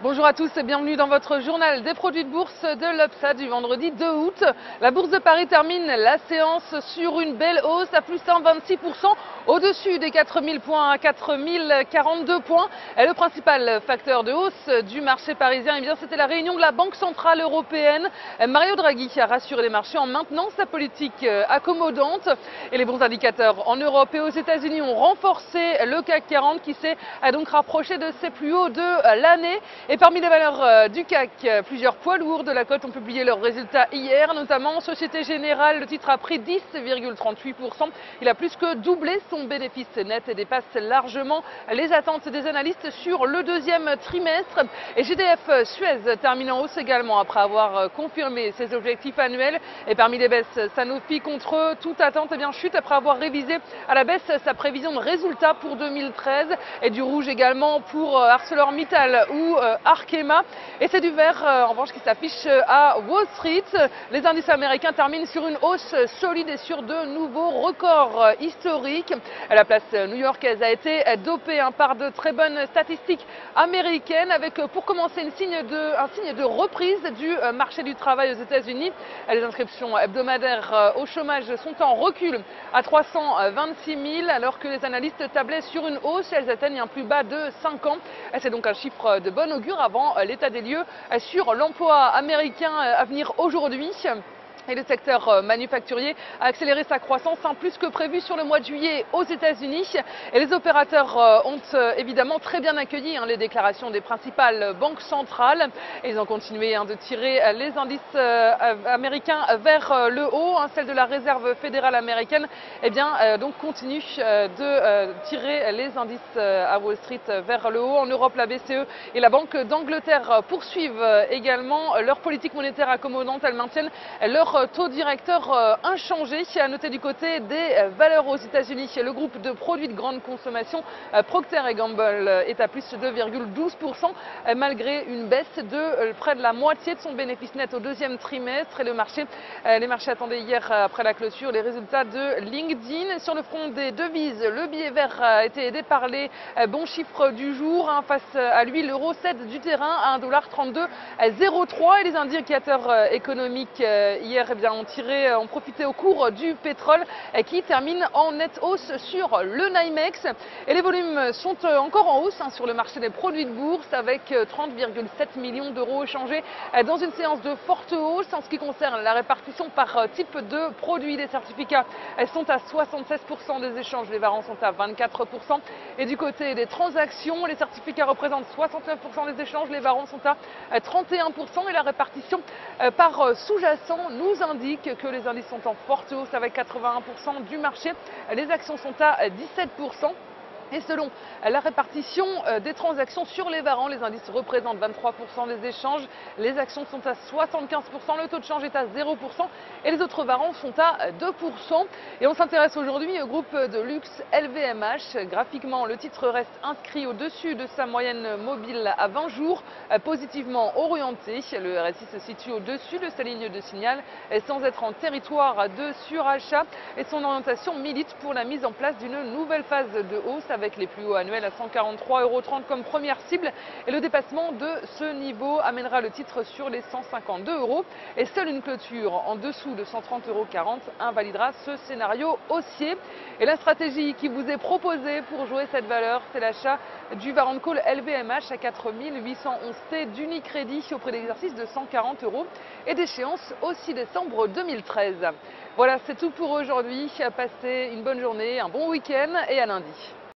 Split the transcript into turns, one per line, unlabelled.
Bonjour à tous et bienvenue dans votre journal des produits de bourse de l'UPSA du vendredi 2 août. La bourse de Paris termine la séance sur une belle hausse à plus 1,26% au-dessus des 4000 points à 4042 points. Et le principal facteur de hausse du marché parisien, c'était la réunion de la Banque Centrale Européenne. Mario Draghi a rassuré les marchés en maintenant sa politique accommodante. Et les bons indicateurs en Europe et aux États-Unis ont renforcé le CAC 40 qui s'est donc rapproché de ses plus hauts de l'année. Et parmi les valeurs du CAC, plusieurs poids lourds de la cote ont publié leurs résultats hier, notamment Société Générale. Le titre a pris 10,38%. Il a plus que doublé son bénéfice net et dépasse largement les attentes des analystes sur le deuxième trimestre. Et GDF Suez termine en hausse également après avoir confirmé ses objectifs annuels. Et parmi les baisses, Sanofi contre toute attente chute après avoir révisé à la baisse sa prévision de résultats pour 2013. Et du rouge également pour ArcelorMittal ou Arkema. Et c'est du vert en revanche qui s'affiche à Wall Street. Les indices américains terminent sur une hausse solide et sur de nouveaux records historiques. La place new-yorkaise a été dopée par de très bonnes statistiques américaines avec pour commencer un signe de reprise du marché du travail aux États-Unis. Les inscriptions hebdomadaires au chômage sont en recul à 326 000 alors que les analystes tablaient sur une hausse. Elles atteignent un plus bas de 5 ans. C'est donc un chiffre de bon augure avant l'état des lieux sur l'emploi américain à venir aujourd'hui. Et le secteur manufacturier a accéléré sa croissance plus que prévu sur le mois de juillet aux États-Unis. Et les opérateurs ont évidemment très bien accueilli les déclarations des principales banques centrales. Et ils ont continué de tirer les indices américains vers le haut. Celle de la Réserve fédérale américaine donc continue de tirer les indices à Wall Street vers le haut. En Europe, la BCE et la Banque d'Angleterre poursuivent également leur politique monétaire accommodante. Elles maintiennent leur taux directeur inchangé. À noter du côté des valeurs aux États-Unis, le groupe de produits de grande consommation Procter & Gamble est à plus de 2,12% malgré une baisse de près de la moitié de son bénéfice net au deuxième trimestre. Et les marchés attendaient hier après la clôture les résultats de LinkedIn. Sur le front des devises, le billet vert a été aidé par les bons chiffres du jour. Face à lui, l'euro cède du terrain à 1,3203 et les indicateurs économiques hier ont profité au cours du pétrole qui termine en nette hausse sur le NYMEX. Et les volumes sont encore en hausse sur le marché des produits de bourse avec 30,7 millions d'euros échangés dans une séance de forte hausse. En ce qui concerne la répartition par type de produits, les certificats sont à 76% des échanges, les varants sont à 24%. Et du côté des transactions, les certificats représentent 69% des échanges, les varants sont à 31%. Et la répartition par sous-jacent nous indique que les indices sont en forte hausse avec 81% du marché. Les actions sont à 17%. Et selon la répartition des transactions sur les varants, les indices représentent 23% des échanges, les actions sont à 75%, le taux de change est à 0% et les autres varants sont à 2%. Et on s'intéresse aujourd'hui au groupe de luxe LVMH. Graphiquement, le titre reste inscrit au-dessus de sa moyenne mobile à 20 jours, positivement orienté. Le RSI se situe au-dessus de sa ligne de signal sans être en territoire de surachat et son orientation milite pour la mise en place d'une nouvelle phase de hausse avec les plus hauts annuels à 143,30 € comme première cible. Et le dépassement de ce niveau amènera le titre sur les 152 €. Et seule une clôture en dessous de 130,40 € invalidera ce scénario haussier. Et la stratégie qui vous est proposée pour jouer cette valeur, c'est l'achat du Warrant Call LVMH à 4811 T d'Unicredit au prix d'exercice de 140 € et d'échéance au 6 décembre 2013. Voilà, c'est tout pour aujourd'hui. Passez une bonne journée, un bon week-end et à lundi.